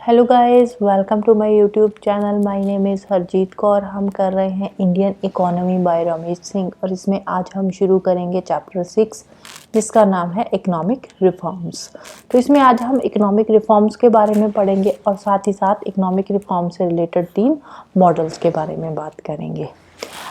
Hello guys, welcome to my YouTube channel. My name is Harjeet Kaur. हम कर रहे हैं Indian economy by Ramesh Singh और इसमें आज हम शुरू करेंगे चैप्टर 6 जिसका नाम है इकोनॉमिक रिफॉर्म्स। तो इसमें आज हम इकोनॉमिक रिफॉर्म्स के बारे में पढ़ेंगे और साथ ही साथ इकोनॉमिक रिफॉर्म से रिलेटेड 3 मॉडल्स के बारे में बात करेंगे।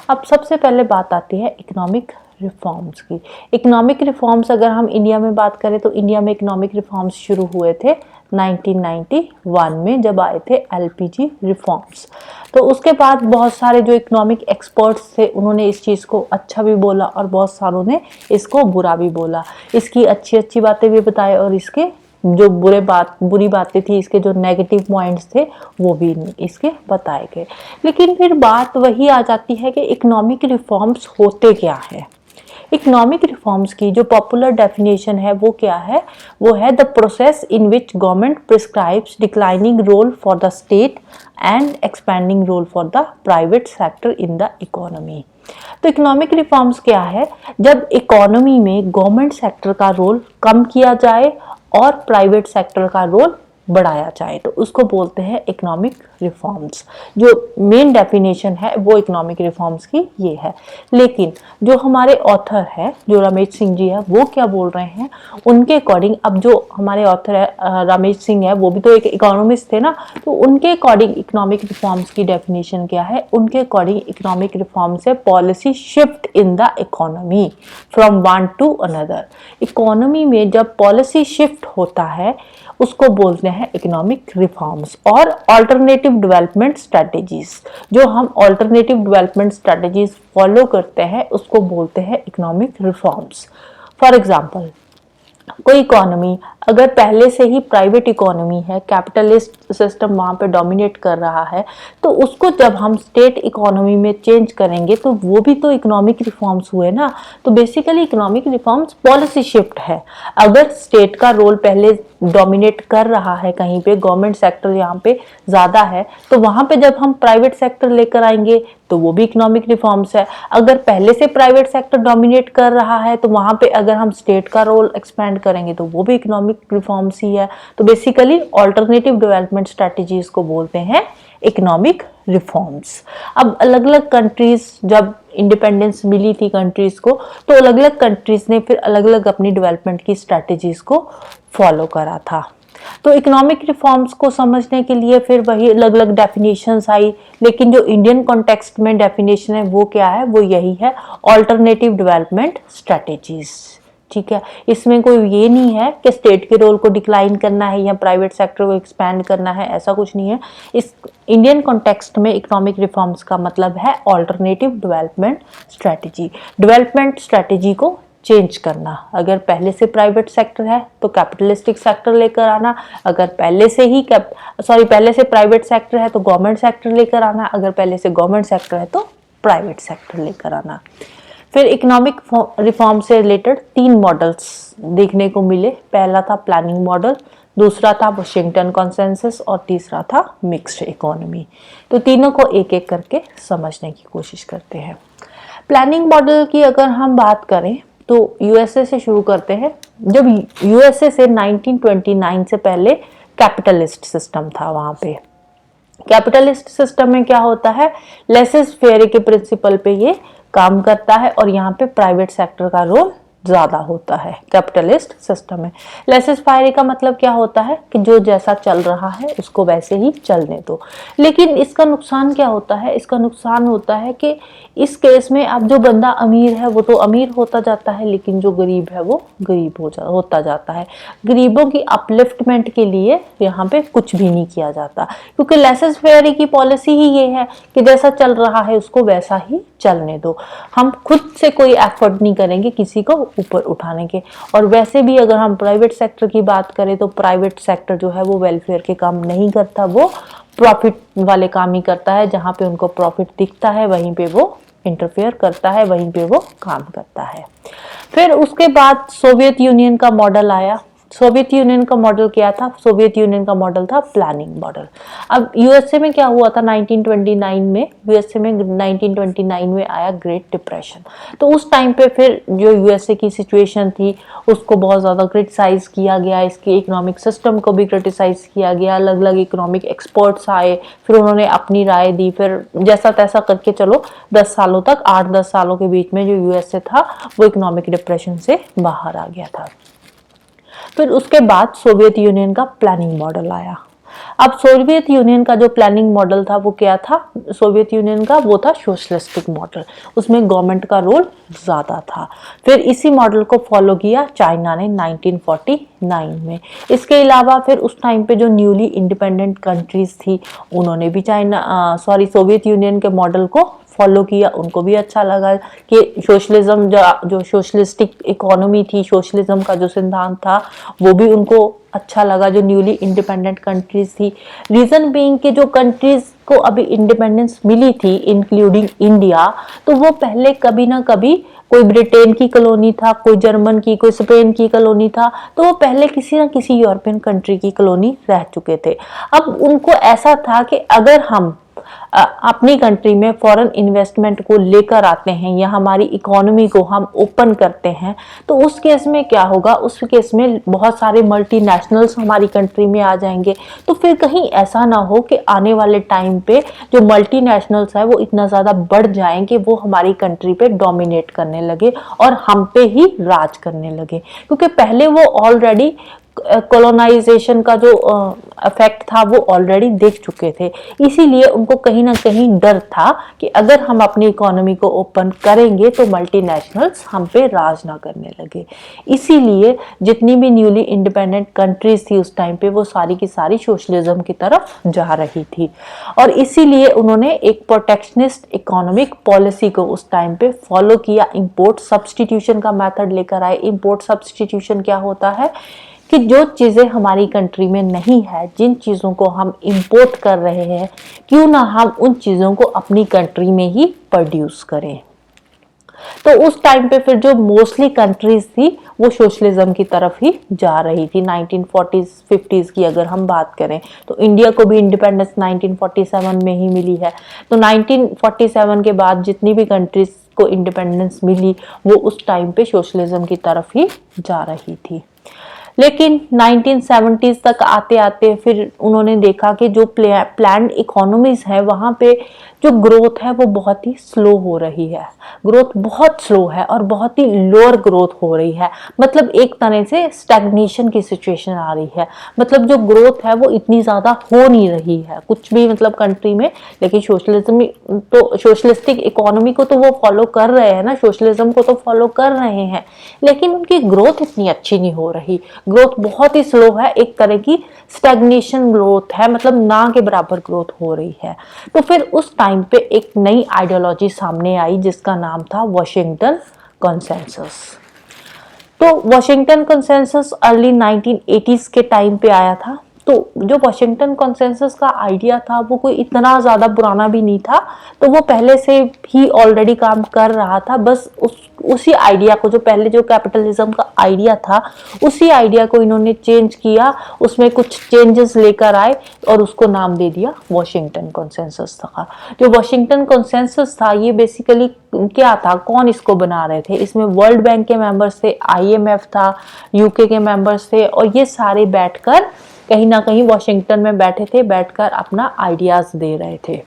अब सबसे पहले बात आती है इकोनॉमिक रिफॉर्म्स की। इकोनॉमिक रिफॉर्म्स अगर हम इंडिया में बात करें तो इंडिया में इकोनॉमिक रिफॉर्म्स शुरू हुए थे 1991 में, जब आए थे एलपीजी रिफॉर्म्स। तो उसके बाद बहुत सारे जो इकोनॉमिक एक्सपर्ट्स थे उन्होंने इस चीज़ को अच्छा भी बोला और बहुत सारों ने इसको बुरा भी बोला। इसकी अच्छी अच्छी बातें भी बताए और इसके जो बुरी बातें थी, इसके जो नेगेटिव पॉइंट्स थे वो भी इसके बताए गए। लेकिन फिर बात वही आ जाती है कि इकोनॉमिक रिफॉर्म्स होते क्या है। इकोनॉमिक रिफॉर्म्स की जो पॉपुलर डेफिनेशन है वो क्या है, वो है the process in which government prescribes declining role for the state and expanding role for the private sector in the economy. तो इकोनॉमिक रिफॉर्म्स क्या है, जब इकोनॉमी में गवर्नमेंट सेक्टर का रोल कम किया जाए और प्राइवेट सेक्टर का रोल बढ़ाया जाए तो उसको बोलते हैं इकोनॉमिक रिफॉर्म्स। जो मेन डेफिनेशन है वो इकोनॉमिक रिफॉर्म्स की ये है। लेकिन जो हमारे ऑथर है, जो रमेश सिंह जी है, वो क्या बोल रहे हैं उनके अकॉर्डिंग, अब जो हमारे ऑथर है रमेश सिंह है वो भी तो एक इकोनॉमिस्ट थे ना, तो उनके अकॉर्डिंग इकोनॉमिक रिफॉर्म्स की डेफिनेशन क्या है। उनके अकॉर्डिंग इकोनॉमिक रिफॉर्म्स है policy shift in the economy from one two another. Economy में जब पॉलिसी शिफ्ट होता है उसको बोलते हैं इकोनॉमिक रिफॉर्म्स। और अल्टरनेटिव डेवलपमेंट स्ट्रेटजीज, जो हम अल्टरनेटिव डेवलपमेंट स्ट्रेटजीज फॉलो करते हैं उसको बोलते हैं इकोनॉमिक रिफॉर्म्स। फॉर एग्जांपल, कोई इकोनॉमी अगर पहले से ही प्राइवेट इकोनॉमी है, कैपिटलिस्ट सिस्टम वहाँ पे डोमिनेट कर रहा है, तो उसको जब हम स्टेट इकोनॉमी में चेंज करेंगे तो वो भी तो इकोनॉमिक रिफॉर्म्स हुए ना। तो basically economic reforms policy shift है। अगर स्टेट का रोल पहले डोमिनेट कर रहा है कहीं पे, गवर्नमेंट सेक्टर यहाँ पे ज़्यादा है, तो वहाँ पे जब हम प्राइवेट सेक्टर लेकर आएंगे तो वो भी इकोनॉमिक रिफॉर्म्स है। अगर पहले से प्राइवेट सेक्टर डोमिनेट कर रहा है तो वहाँ पे अगर हम स्टेट का रोल एक्सपेंड करेंगे तो वो भी इकोनॉमिक रिफॉर्म्स ही है। तो बेसिकली अल्टरनेटिव डेवलपमेंट स्ट्रेटजीज को बोलते हैं इकोनॉमिक रिफॉर्म्स। अब अलग अलग कंट्रीज, जब इंडिपेंडेंस मिली थी कंट्रीज को, तो अलग अलग कंट्रीज ने फिर अलग अलग अपनी डेवलपमेंट की स्ट्रेटजीज को फॉलो करा था। तो इकोनॉमिक रिफॉर्म्स को समझने के लिए फिर वही अलग अलग डेफिनेशंस आई, लेकिन जो इंडियन कॉन्टेक्स्ट में डेफिनेशन है वो क्या है, वो यही है, अल्टरनेटिव डेवलपमेंट स्ट्रेटजीज। ठीक है, इसमें कोई ये नहीं है कि स्टेट के रोल को डिक्लाइन करना है या प्राइवेट सेक्टर को एक्सपैंड करना है, ऐसा कुछ नहीं है। इस इंडियन कॉन्टेक्स्ट में इकोनॉमिक रिफॉर्म्स का मतलब है alternative development strategy. Development strategy को चेंज करना, अगर पहले से प्राइवेट सेक्टर है तो कैपिटलिस्टिक सेक्टर लेकर आना, अगर पहले से प्राइवेट सेक्टर है तो गवर्नमेंट सेक्टर लेकर आना, अगर पहले से गवर्नमेंट सेक्टर है तो प्राइवेट सेक्टर लेकर आना। फिर इकोनॉमिक रिफॉर्म से रिलेटेड 3 मॉडल्स देखने को मिले। पहला था प्लानिंग मॉडल, दूसरा था वाशिंगटन कॉन्सेंसस और तीसरा था मिक्स्ड इकोनॉमी। तो तीनों को एक एक करके समझने की कोशिश करते हैं। प्लानिंग मॉडल की अगर हम बात करें तो यूएसए से शुरू करते हैं। जब यूएसए से 1929 से पहले कैपिटलिस्ट सिस्टम था, वहाँ पे कैपिटलिस्ट सिस्टम में क्या होता है, लेसेस फेयर के प्रिंसिपल पे ये काम करता है और यहाँ पे प्राइवेट सेक्टर का रोल ज़्यादा होता है। कैपिटलिस्ट सिस्टम में लेसेस फायर का मतलब क्या होता है कि जो जैसा चल रहा है उसको वैसे ही चलने दो। लेकिन इसका नुकसान क्या होता है, इसका नुकसान होता है कि इस केस में अब जो बंदा अमीर है वो तो अमीर होता जाता है, लेकिन जो गरीब है वो गरीब होता जाता है। गरीबों की अपलिफ्टमेंट के लिए यहाँ पे कुछ भी नहीं किया जाता, क्योंकि लेसेस फेयर की पॉलिसी ही ये है कि जैसा चल रहा है उसको वैसा ही चलने दो। हम खुद से कोई एफर्ट नहीं करेंगे किसी को ऊपर उठाने के। और वैसे भी अगर हम प्राइवेट सेक्टर की बात करें तो प्राइवेट सेक्टर जो है वो वेलफेयर के काम नहीं करता, वो प्रॉफिट वाले काम ही करता है। जहाँ पे उनको प्रॉफिट दिखता है वहीं पे वो इंटरफेयर करता है, वहीं पे वो काम करता है। फिर उसके बाद सोवियत यूनियन का मॉडल आया। सोवियत यूनियन का मॉडल क्या था? सोवियत यूनियन का मॉडल था प्लानिंग मॉडल। अब यूएसए में क्या हुआ था 1929 में? यूएसए में 1929 में आया ग्रेट डिप्रेशन। तो उस टाइम पे फिर जो यूएसए की सिचुएशन थी उसको बहुत ज़्यादा क्रिटिसाइज किया गया, इसके इकोनॉमिक सिस्टम को भी क्रिटिसाइज किया गया, अलग अलग इकोनॉमिक एक्सपर्ट्स आए, फिर उन्होंने अपनी राय दी, फिर जैसा तैसा करके चलो 10 सालों तक, 8-10 सालों के बीच में जो यूएसए था वो इकोनॉमिक डिप्रेशन से बाहर आ गया था। फिर उसके बाद सोवियत यूनियन का प्लानिंग मॉडल आया। अब सोवियत यूनियन का जो प्लानिंग मॉडल था वो क्या था? सोवियत यूनियन का वो था सोशलिस्टिक मॉडल, उसमें गवर्नमेंट का रोल ज़्यादा था। फिर इसी मॉडल को फॉलो किया चाइना ने 1949 में। इसके अलावा फिर उस टाइम पे जो न्यूली इंडिपेंडेंट कंट्रीज थी उन्होंने भी सोवियत यूनियन के मॉडल को फॉलो किया, उनको भी अच्छा लगा कि सोशलिज्म जो सोशलिस्टिक इकोनॉमी थी, सोशलिज्म का जो सिद्धांत था वो भी उनको अच्छा लगा, जो न्यूली इंडिपेंडेंट कंट्रीज थी। रीजन बीइंग कि जो कंट्रीज को अभी इंडिपेंडेंस मिली थी इंक्लूडिंग इंडिया, तो वो पहले कभी ना कभी कोई ब्रिटेन की कॉलोनी था, कोई जर्मन की, कोई स्पेन की कॉलोनी था, तो वो पहले किसी ना किसी यूरोपियन कंट्री की कॉलोनी रह चुके थे। अब उनको ऐसा था कि अगर हम अपनी कंट्री में फॉरेन इन्वेस्टमेंट को लेकर आते हैं या हमारी इकोनॉमी को हम ओपन करते हैं, तो उस केस में क्या होगा? उस केस में बहुत सारे मल्टीनेशनल्स हमारी कंट्री में आ जाएंगे। तो फिर कहीं ऐसा ना हो कि आने वाले टाइम पे जो मल्टीनेशनल्स है वो इतना ज़्यादा बढ़ जाएं कि वो हमारी कंट्री पे डोमिनेट करने लगे और हम पे ही राज करने लगे, क्योंकि पहले वो ऑलरेडी कॉलोनाइजेशन का जो इफेक्ट था वो ऑलरेडी देख चुके थे। इसीलिए उनको कहीं ना कहीं डर था कि अगर हम अपनी इकोनॉमी को ओपन करेंगे तो मल्टीनेशनल्स हम पे राज ना करने लगे। इसीलिए जितनी भी न्यूली इंडिपेंडेंट कंट्रीज थी उस टाइम पे वो सारी की सारी सोशलिज्म की तरफ जा रही थी, और इसीलिए उन्होंने एक प्रोटेक्शनिस्ट इकोनॉमिक पॉलिसी को उस टाइम पे फॉलो किया। इंपोर्ट सब्सटीट्यूशन का मेथड लेकर आए। इंपोर्ट सब्सटीट्यूशन क्या होता है कि जो चीज़ें हमारी कंट्री में नहीं है, जिन चीज़ों को हम इंपोर्ट कर रहे हैं, क्यों ना हम उन चीज़ों को अपनी कंट्री में ही प्रोड्यूस करें। तो उस टाइम पे फिर जो मोस्टली कंट्रीज थी वो सोशलिज्म की तरफ ही जा रही थी। 1940s 50s की अगर हम बात करें तो इंडिया को भी इंडिपेंडेंस 1947 में ही मिली है। तो 1947 के बाद जितनी भी कंट्रीज को इंडिपेंडेंस मिली वो उस टाइम पे सोशलिज्म की तरफ ही जा रही थी। लेकिन 1970s तक आते आते फिर उन्होंने देखा कि जो प्लान्ड इकोनॉमीज है वहाँ पे जो ग्रोथ है वो बहुत ही स्लो हो रही है। ग्रोथ बहुत स्लो है और बहुत ही लोअर ग्रोथ हो रही है, मतलब एक तरह से स्टैग्नेशन की सिचुएशन आ रही है। मतलब जो ग्रोथ है वो इतनी ज़्यादा हो नहीं रही है कुछ भी, मतलब कंट्री में। लेकिन सोशलिज्म तो सोशलिस्टिक इकोनॉमी को तो वो फॉलो कर रहे हैं ना, सोशलिज्म को तो फॉलो कर रहे हैं, लेकिन उनकी ग्रोथ इतनी अच्छी नहीं हो रही। ग्रोथ बहुत ही स्लो है, एक तरह की स्टैग्नेशन ग्रोथ है, मतलब ना के बराबर ग्रोथ हो रही है। तो फिर उस टाइम पे एक नई आइडियोलॉजी सामने आई जिसका नाम था वाशिंगटन कॉन्सेंसस। तो वाशिंगटन कॉन्सेंसस अर्ली 1980s के टाइम पे आया था। तो जो वाशिंगटन कॉन्सेंसस का आइडिया था वो कोई इतना ज़्यादा पुराना भी नहीं था, तो वो पहले से ही ऑलरेडी काम कर रहा था। बस उसी आइडिया को, जो पहले जो कैपिटलिज्म का आइडिया था उसी आइडिया को इन्होंने चेंज किया, उसमें कुछ चेंजेस लेकर आए और उसको नाम दे दिया वाशिंगटन कॉन्सेंसस था। जो वाशिंगटन कॉन्सेंसस था ये बेसिकली क्या था, कौन इसको बना रहे थे? इसमें वर्ल्ड बैंक के मेंबर्स थे, IMF था, UK के मेंबर्स थे, और ये सारे बैठकर कहीं ना कहीं वॉशिंगटन में बैठे थे, बैठकर अपना आइडियाज दे रहे थे।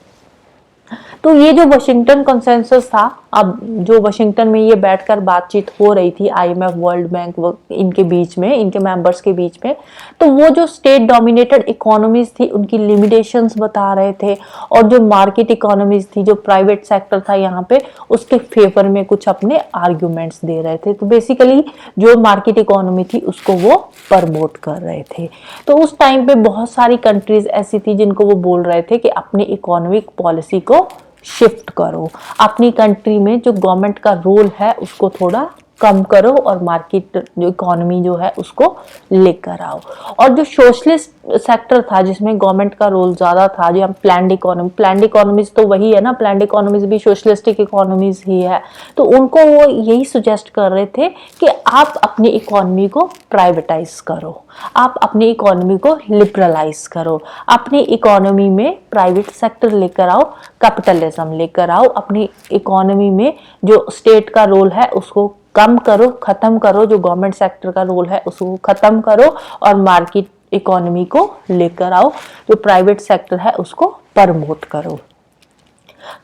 तो ये जो वाशिंगटन कॉन्सेंसस था, अब जो वाशिंगटन में ये बैठकर बातचीत हो रही थी IMF वर्ल्ड बैंक इनके बीच में, इनके मेंबर्स के बीच में, तो वो जो स्टेट डोमिनेटेड इकोनॉमीज थी उनकी लिमिटेशंस बता रहे थे, और जो मार्केट इकोनॉमीज थी, जो प्राइवेट सेक्टर था यहाँ पे, उसके फेवर में कुछ अपने आर्ग्यूमेंट्स दे रहे थे। तो बेसिकली जो मार्केट इकोनॉमी थी उसको वो प्रमोट कर रहे थे। तो उस टाइम पे बहुत सारी कंट्रीज ऐसी थी जिनको वो बोल रहे थे कि अपनी इकोनॉमिक पॉलिसी को शिफ्ट करो, अपनी कंट्री में जो गवर्नमेंट का रोल है उसको थोड़ा कम करो और मार्केट जो इकोनॉमी जो है उसको लेकर आओ। और जो सोशलिस्ट सेक्टर था जिसमें गवर्नमेंट का रोल ज्यादा था, जो हम प्लान्ड इकोनॉमीज तो वही है ना, प्लान्ड इकोनॉमीज भी सोशलिस्टिक इकोनॉमीज ही है, तो उनको वो यही सुजेस्ट कर रहे थे कि आप अपनी इकोनॉमी को प्राइवेटाइज करो, आप अपनी इकोनॉमी को लिबरलाइज करो, अपनी इकोनॉमी में प्राइवेट सेक्टर लेकर आओ, कैपिटलिज्म लेकर आओ, अपनी इकोनॉमी में जो स्टेट का रोल है उसको कम करो, खत्म करो, जो गवर्नमेंट सेक्टर का रोल है उसको खत्म करो और मार्केट इकोनॉमी को लेकर आओ, जो प्राइवेट सेक्टर है उसको प्रमोट करो।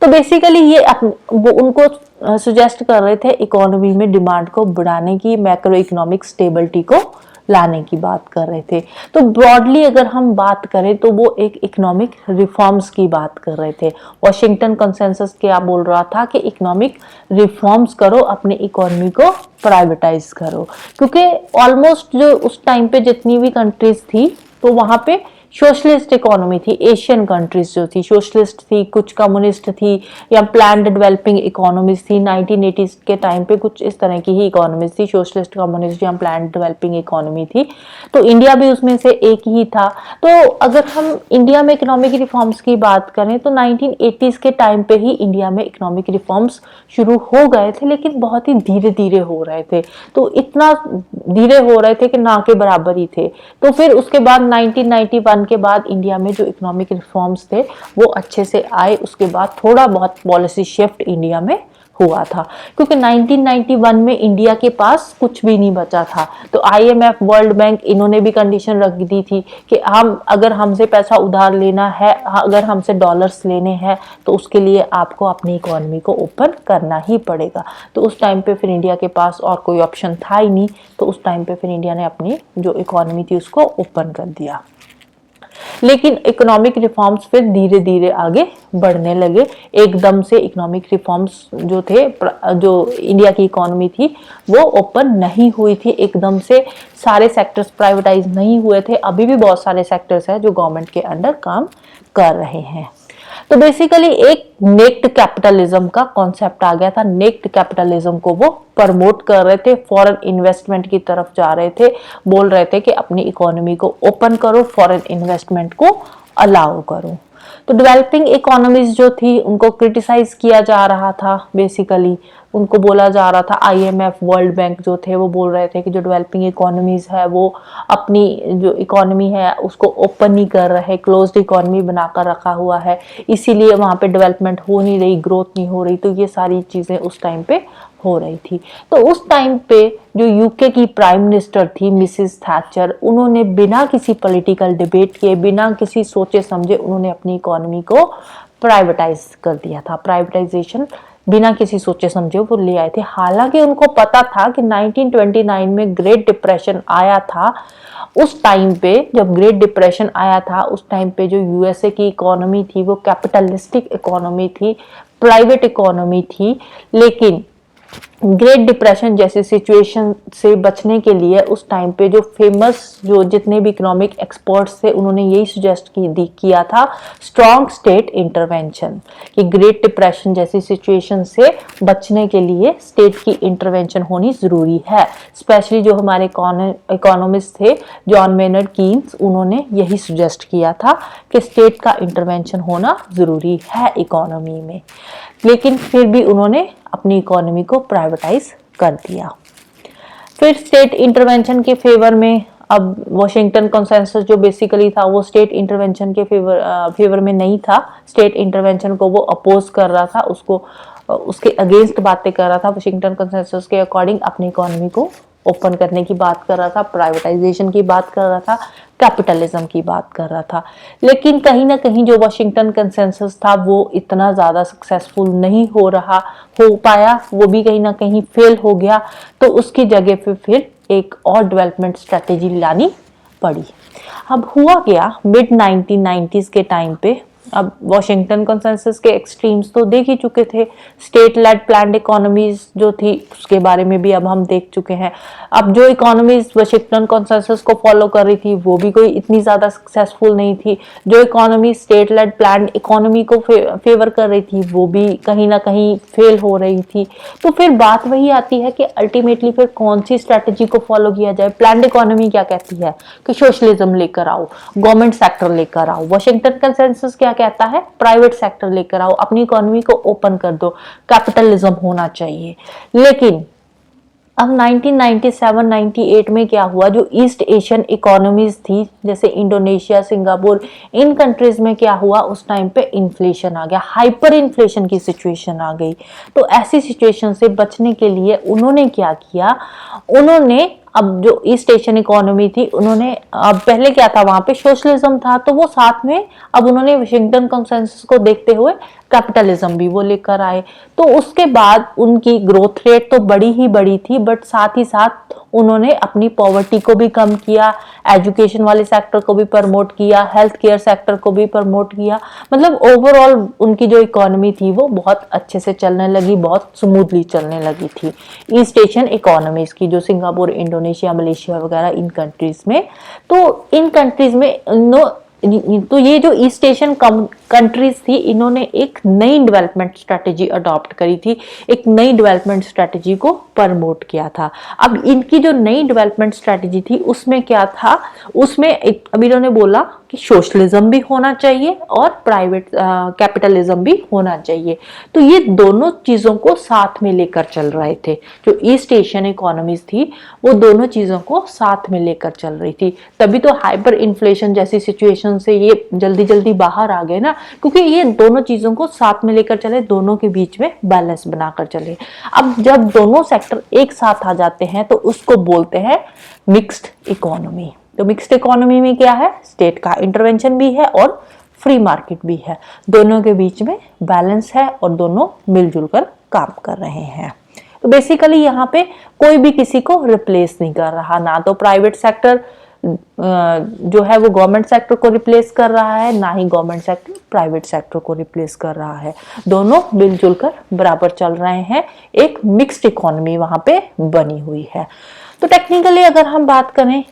तो बेसिकली ये वो उनको सुजेस्ट कर रहे थे इकोनॉमी में डिमांड को बढ़ाने की, मैक्रो इकोनॉमिक स्टेबिलिटी को लाने की बात कर रहे थे। तो ब्रॉडली अगर हम बात करें तो वो एक इकोनॉमिक रिफॉर्म्स की बात कर रहे थे। वॉशिंगटन कंसेंसस क्या बोल रहा था कि इकोनॉमिक रिफॉर्म्स करो, अपनी इकोनॉमी को प्राइवेटाइज करो, क्योंकि ऑलमोस्ट जो उस टाइम पे जितनी भी कंट्रीज थी तो वहां पे सोशलिस्ट इकोनॉमी थी। एशियन कंट्रीज जो थी सोशलिस्ट थी, कुछ कम्युनिस्ट थी या प्लान्ड डेवलपिंग इकोनॉमीज थी। 1980s के टाइम पे कुछ इस तरह की ही इकोनॉमीज थी, सोशलिस्ट कम्युनिस्ट या प्लान्ड डेवलपिंग इकोनॉमी थी। तो इंडिया भी उसमें से एक ही था। तो अगर हम इंडिया में इकोनॉमिक रिफॉर्म्स की बात करें तो 1980s के टाइम पे ही इंडिया में इकोनॉमिक रिफॉर्म्स शुरू हो गए थे, लेकिन बहुत ही धीरे धीरे हो रहे थे। तो इतना धीरे हो रहे थे कि ना के बराबर ही थे। तो फिर उसके बाद 1991 के बाद इंडिया में जो इकोनॉमिक रिफॉर्म्स थे वो अच्छे से आए। उसके बाद थोड़ा बहुत पॉलिसी शिफ्ट इंडिया में हुआ था, क्योंकि 1991 में इंडिया के पास कुछ भी नहीं बचा था। तो IMF, वर्ल्ड बैंक, इन्होंने भी कंडीशन रख दी थी कि हम अगर हमसे पैसा उधार लेना है, अगर हमसे डॉलर्स लेने हैं तो उसके लिए आपको अपनी इकोनॉमी को ओपन करना ही पड़ेगा। तो उस टाइम पे फिर इंडिया के पास और कोई ऑप्शन था ही नहीं। तो उस टाइम पे फिर इंडिया ने अपनी जो इकोनॉमी थी उसको ओपन कर दिया। लेकिन इकोनॉमिक रिफॉर्म्स फिर धीरे धीरे आगे बढ़ने लगे। एकदम से इकोनॉमिक रिफॉर्म्स जो थे, जो इंडिया की इकोनॉमी थी वो ओपन नहीं हुई थी एकदम से। सारे सेक्टर्स प्राइवेटाइज नहीं हुए थे। अभी भी बहुत सारे सेक्टर्स हैं जो गवर्नमेंट के अंडर काम कर रहे हैं। तो बेसिकली एक नेक्ड कैपिटलिज्म का कॉन्सेप्ट आ गया था। नेक्ड कैपिटलिज्म को वो प्रमोट कर रहे थे, फॉरेन इन्वेस्टमेंट की तरफ जा रहे थे, बोल रहे थे कि अपनी इकोनॉमी को ओपन करो, फॉरेन इन्वेस्टमेंट को अलाउ करो। तो डेवलपिंग इकोनॉमीज जो थी उनको क्रिटिसाइज किया जा रहा था। बेसिकली उनको बोला जा रहा था, IMF, वर्ल्ड बैंक जो थे वो बोल रहे थे कि जो डेवलपिंग इकोनॉमीज है वो अपनी जो इकोनॉमी है उसको ओपन नहीं कर रहे, क्लोज्ड इकोनॉमी बनाकर रखा हुआ है, इसीलिए वहाँ पे डेवलपमेंट हो नहीं रही, ग्रोथ नहीं हो रही। तो ये सारी चीजें उस टाइम पे हो रही थी। तो उस टाइम पे जो यूके की प्राइम मिनिस्टर थी मिसेस थैचर, उन्होंने बिना किसी पॉलिटिकल डिबेट के, बिना किसी सोचे समझे उन्होंने अपनी इकोनॉमी को प्राइवेटाइज कर दिया था। प्राइवेटाइजेशन बिना किसी सोचे समझे वो ले आए थे। हालांकि उनको पता था कि 1929 में ग्रेट डिप्रेशन आया था। उस टाइम पे जब ग्रेट डिप्रेशन आया था उस टाइम पे जो USA की इकोनॉमी थी वो कैपिटलिस्टिक इकोनॉमी थी, प्राइवेट इकोनॉमी थी। लेकिन ग्रेट डिप्रेशन जैसी सिचुएशन से बचने के लिए उस टाइम पे जो फेमस जो जितने भी इकोनॉमिक एक्सपर्ट्स थे उन्होंने यही सुजेस्ट किया था, स्ट्रॉन्ग स्टेट इंटरवेंशन, कि ग्रेट डिप्रेशन जैसी सिचुएशन से बचने के लिए स्टेट की इंटरवेंशन होनी जरूरी है। स्पेशली जो हमारे इकोनॉमिस्ट थे जॉन मेनर्ड कीन्स, उन्होंने यही सुजेस्ट किया था कि स्टेट का इंटरवेंशन होना जरूरी है इकोनॉमी में। लेकिन फिर भी उन्होंने अपनी इकोनॉमी को प्राइवेटाइज कर दिया। फिर स्टेट इंटरवेंशन के फेवर में, अब वॉशिंगटन कंसेंसस जो बेसिकली था वो स्टेट इंटरवेंशन के फेवर में नहीं था। स्टेट इंटरवेंशन को वो अपोज कर रहा था, उसको उसके अगेंस्ट बातें कर रहा था। वॉशिंगटन कंसेंसस के अकॉर्डिंग अपनी इकोनॉमी को ओपन करने की बात कर रहा था, प्राइवेटाइजेशन की बात कर रहा था, कैपिटलिज्म की बात कर रहा था। लेकिन कहीं ना कहीं जो वॉशिंगटन कंसेंसस था वो इतना ज़्यादा सक्सेसफुल नहीं हो पाया, वो भी कहीं ना कहीं फेल हो गया। तो उसकी जगह पे फिर एक और डेवलपमेंट स्ट्रेटेजी लानी पड़ी। अब हुआ क्या, मिड 1990s के टाइम पे अब वॉशिंगटन कंसेंसस के एक्सट्रीम्स तो देख ही चुके थे, स्टेट लेड प्लान्ड इकोनॉमीज जो थी उसके बारे में भी अब हम देख चुके हैं। अब जो इकोनॉमीज वॉशिंगटन कंसेंसस को फॉलो कर रही थी वो भी कोई इतनी ज्यादा सक्सेसफुल नहीं थी, जो economy state lead planned economy को फेवर कर रही थी वो भी कहीं ना कहीं फेल हो रही थी। तो फिर बात वही आती है कि अल्टीमेटली फिर कौन सी स्ट्रेटेजी को फॉलो किया जाए। प्लान्ड इकोनॉमी क्या कहती है कि सोशलिज्म लेकर आओ, गवर्नमेंट सेक्टर लेकर आओ। वॉशिंगटन कंसेंसस क्या कहता है, प्राइवेट सेक्टर लेकर आओ, अपनी इकोनॉमी को ओपन कर दो, कैपिटलिज्म होना चाहिए। लेकिन अब 1997-98 में क्या हुआ, जो ईस्ट एशियन इकोनॉमीज थी जैसे इंडोनेशिया, सिंगापुर, इन कंट्रीज में क्या हुआ, उस टाइम पे इन्फ्लेशन आ गया, हाइपर इन्फ्लेशन की सिचुएशन आ गई। तो ऐसी सिचुएशन से बचने के लिए उन्होंने क्या किया, उन्होंने अब जो ईस्ट एशियन इकोनॉमी थी उन्होंने, अब पहले क्या था वहां पे सोशलिज्म था, तो वो साथ में अब उन्होंने वाशिंगटन कंसेंसस को देखते हुए कैपिटलिज्म भी वो लेकर आए। तो उसके बाद उनकी ग्रोथ रेट तो बड़ी ही बड़ी थी, बट साथ ही साथ उन्होंने अपनी पॉवर्टी को भी कम किया, एजुकेशन वाले सेक्टर को भी प्रमोट किया, हेल्थ केयर सेक्टर को भी प्रमोट किया। मतलब ओवरऑल उनकी जो इकोनॉमी थी वो बहुत अच्छे से चलने लगी, बहुत स्मूथली चलने लगी थी ईस्ट एशियन इकोनॉमीज की, जो सिंगापुर, इंडोनेशिया, मलेशिया वगैरह इन कंट्रीज में। तो इन कंट्रीज में तो ये जो ईस्ट एशियन कंट्रीज थी इन्होंने एक नई डेवलपमेंट स्ट्रेटेजी अडॉप्ट करी थी, एक नई डेवलपमेंट स्ट्रेटेजी को प्रमोट किया था। अब इनकी जो नई डेवलपमेंट स्ट्रेटेजी थी उसमें क्या था, उसमें अब इन्होंने बोला कि सोशलिज्म भी होना चाहिए और प्राइवेट कैपिटलिज्म भी होना चाहिए। तो ये दोनों चीजों को साथ में लेकर चल रहे थे, जो ईस्ट एशियन इकोनॉमीज थी वो दोनों चीजों को साथ में लेकर चल रही थी। तभी तो हाइपर इन्फ्लेशन जैसी सिचुएशन से ये जल्दी जल्दी बाहर आ गए ना, क्योंकि ये दोनों चीजों को साथ में लेकर चले, दोनों के बीच में बैलेंस बनाकर चले। अब जब दोनों सेक्टर एक साथ आ जाते हैं तो उसको बोलते हैं मिक्स्ड इकोनॉमी। तो मिक्स्ड इकोनॉमी में क्या है, स्टेट का इंटरवेंशन भी है और फ्री मार्केट भी है, दोनों के बीच में बैलेंस है और दोनों मिलजुल कर काम कर रहे हैं। तो बेसिकली यहाँ पे कोई भी किसी को रिप्लेस नहीं कर रहा, ना तो प्राइवेट सेक्टर जो है वो गवर्नमेंट सेक्टर को रिप्लेस कर रहा है, ना ही गवर्नमेंट सेक्टर प्राइवेट सेक्टर को रिप्लेस कर रहा है, दोनों मिलजुल कर बराबर चल रहे हैं। एक मिक्स्ड इकोनॉमी वहां पे बनी हुई है। तो टेक्निकली अगर हम बात करें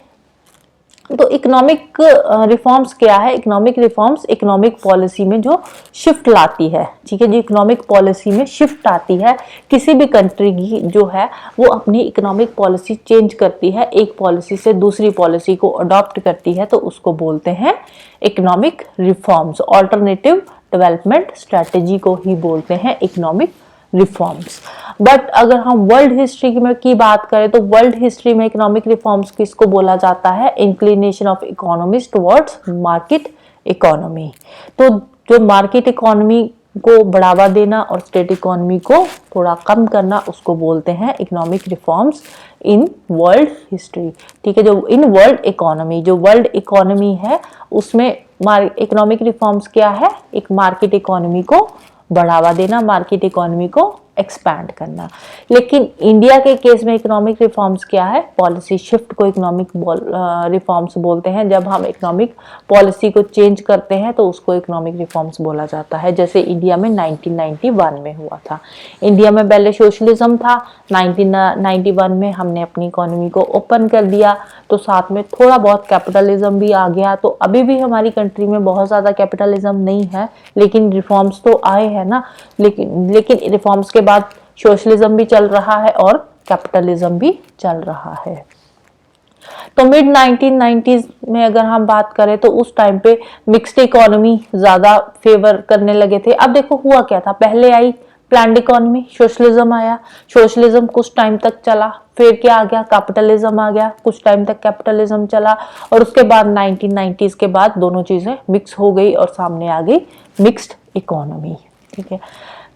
तो इकोनॉमिक रिफॉर्म्स क्या है, इकोनॉमिक रिफॉर्म्स इकोनॉमिक पॉलिसी में जो शिफ्ट लाती है, ठीक है, जो इकोनॉमिक पॉलिसी में शिफ्ट आती है, किसी भी कंट्री की जो है वो अपनी इकोनॉमिक पॉलिसी चेंज करती है, एक पॉलिसी से दूसरी पॉलिसी को अडॉप्ट करती है, तो उसको बोलते हैं economic reforms. Alternative development strategy को ही बोलते हैं इकोनॉमिक रिफॉर्म्स। बट अगर हम वर्ल्ड हिस्ट्री में की बात करें तो वर्ल्ड हिस्ट्री में इकोनॉमिक रिफॉर्म्स किसको बोला जाता है, inclination of economies towards market economy. तो जो मार्केट इकोनॉमी को बढ़ावा देना और स्टेट इकोनॉमी को थोड़ा कम करना, उसको बोलते हैं economic reforms in world history. ठीक है, जो इन वर्ल्ड इकोनॉमी, जो वर्ल्ड इकोनॉमी है उसमें इकोनॉमिक रिफॉर्म्स क्या है, एक मार्केट इकोनॉमी को बढ़ावा देना, मार्केट इकोनॉमी को एक्सपैंड करना। लेकिन इंडिया के केस में इकोनॉमिक रिफॉर्म्स क्या है, पॉलिसी शिफ्ट को इकोनॉमिक रिफॉर्म्स बोलते हैं। जब हम इकोनॉमिक पॉलिसी को चेंज करते हैं तो उसको इकोनॉमिक रिफॉर्म्स बोला जाता है, जैसे इंडिया में 1991 में हुआ था। इंडिया में पहले सोशलिज्म था, 1991 में हमने अपनी इकोनॉमी को ओपन कर दिया, तो साथ में थोड़ा बहुत कैपिटलिज्म भी आ गया। तो अभी भी हमारी कंट्री में बहुत ज़्यादा कैपिटलिज्म नहीं है, लेकिन रिफॉर्म्स तो आए हैं ना। लेकिन रिफॉर्म्स के बाद सोशलिज्म भी चल रहा है और कैपिटलिज्म भी चल रहा है। तो मिड 1990s में अगर हम बात करें तो उस टाइम पे मिक्स्ड इकोनॉमी ज्यादा फेवर करने लगे थे। अब देखो हुआ क्या था, पहले आई प्लान्ड इकोनॉमी, सोशलिज्म आया, सोशलिज्म कुछ टाइम तक चला, फिर क्या आ गया, कैपिटलिज्म आ गया, कुछ टाइम तक कैपिटलिज्म चला, और उसके बाद 1990s के बाद दोनों चीजें मिक्स हो गई और सामने आ गई मिक्स्ड इकोनॉमी। ठीक है,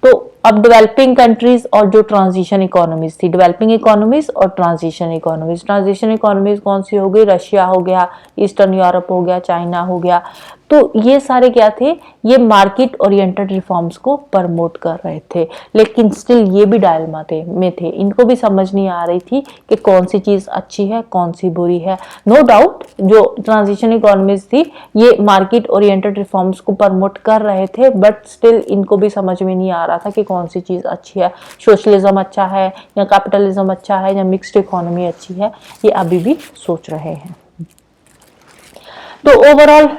तो अब डेवलपिंग कंट्रीज और जो ट्रांजिशन इकोनॉमीज थी, डेवलपिंग इकोनॉमीज और ट्रांजिशन इकोनॉमीज। ट्रांजिशन इकोनॉमीज कौन सी हो गई, रशिया हो गया, ईस्टर्न यूरोप हो गया, चाइना हो गया। तो ये सारे क्या थे, ये मार्केट ओरिएंटेड रिफॉर्म्स को प्रमोट कर रहे थे, लेकिन स्टिल ये भी डायलेमा में थे, इनको भी समझ नहीं आ रही थी कि कौन सी चीज अच्छी है कौन सी बुरी है। नो डाउट जो ट्रांजिशन इकोनॉमीज थी ये मार्केट ओरिएंटेड रिफॉर्म्स को प्रमोट कर रहे थे, बट स्टिल इनको भी समझ में नहीं आ रहा था कि कौन सी चीज अच्छी है, सोशलिज्म अच्छा है या कैपिटलिज्म अच्छा है या मिक्स्ड इकोनॉमी अच्छी है, ये अभी भी सोच रहे हैं। तो ओवरऑल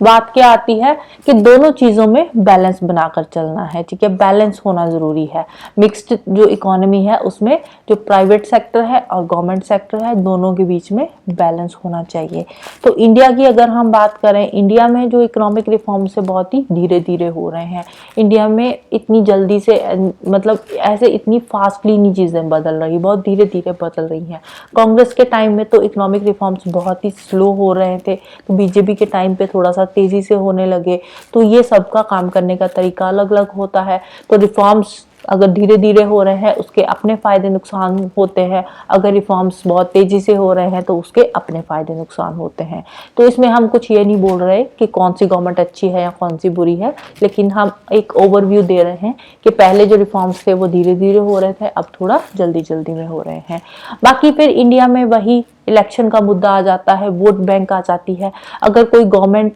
बात क्या आती है कि दोनों चीजों में बैलेंस बनाकर चलना है, ठीक है, बैलेंस होना जरूरी है। मिक्स्ड जो इकोनॉमी है उसमें जो प्राइवेट सेक्टर है और गवर्नमेंट सेक्टर है दोनों के बीच में बैलेंस होना चाहिए। तो इंडिया की अगर हम बात करें, इंडिया में जो इकोनॉमिक रिफॉर्म्स है बहुत ही धीरे धीरे हो रहे हैं। इंडिया में इतनी जल्दी से मतलब ऐसे इतनी फास्टली नहीं चीजें बदल रही, बहुत धीरे धीरे बदल रही हैं। कांग्रेस के टाइम में तो इकोनॉमिक रिफॉर्म्स बहुत ही स्लो हो रहे थे, तो बीजेपी के टाइम पे थोड़ा सा तेजी से होने लगे। तो ये सबका काम करने का तरीका अलग अलग होता है। तो रिफॉर्म्स अगर धीरे धीरे हो रहे हैं उसके अपने फायदे नुकसान होते हैं, अगर रिफॉर्म्स बहुत तेजी से हो रहे हैं तो उसके अपने फायदे नुकसान होते हैं। तो इसमें हम कुछ ये नहीं बोल रहे कि कौन सी गवर्नमेंट अच्छी है या कौन सी बुरी है, लेकिन हम एक ओवरव्यू दे रहे हैं कि पहले जो रिफॉर्म्स थे वो धीरे धीरे हो रहे थे, अब थोड़ा जल्दी जल्दी में हो रहे हैं। बाकी फिर इंडिया में वही इलेक्शन का मुद्दा आ जाता है, वोट बैंक आ जाती है। अगर कोई गवर्नमेंट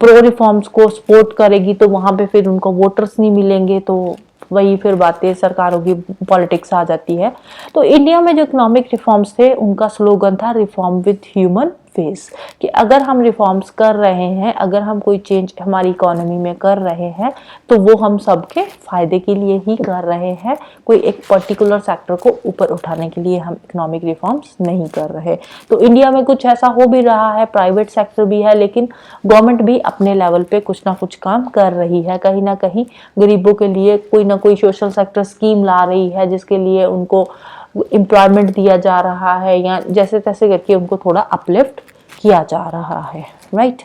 प्रो रिफॉर्म्स को सपोर्ट करेगी तो वहां पे फिर उनको वोटर्स नहीं मिलेंगे, तो वही फिर बातें सरकारों की पॉलिटिक्स आ जाती है। तो इंडिया में जो इकोनॉमिक रिफॉर्म्स थे उनका स्लोगन था रिफॉर्म विद ह्यूमन फेस, कि अगर हम रिफॉर्म्स कर रहे हैं, अगर हम कोई चेंज हमारी इकोनॉमी में कर रहे हैं तो वो हम सबके फायदे के लिए ही कर रहे हैं, कोई एक पर्टिकुलर सेक्टर को ऊपर उठाने के लिए हम इकोनॉमिक रिफॉर्म्स नहीं कर रहे। तो इंडिया में कुछ ऐसा हो भी रहा है, प्राइवेट सेक्टर भी है, लेकिन गवर्नमेंट भी अपने लेवल पे कुछ ना कुछ काम कर रही है। कहीं ना कहीं गरीबों के लिए कोई ना कोई सोशल सेक्टर स्कीम ला रही है जिसके लिए उनको एम्प्लॉयमेंट दिया जा रहा है या जैसे तैसे करके उनको थोड़ा अपलिफ्ट किया जा रहा है, right.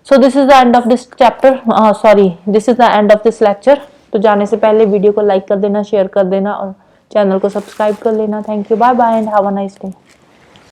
So this is the end of this chapter, this is the end of this lecture. तो जाने से पहले वीडियो को लाइक कर देना, शेयर कर देना और चैनल को सब्सक्राइब कर लेना। Thank you, bye bye and have a nice day.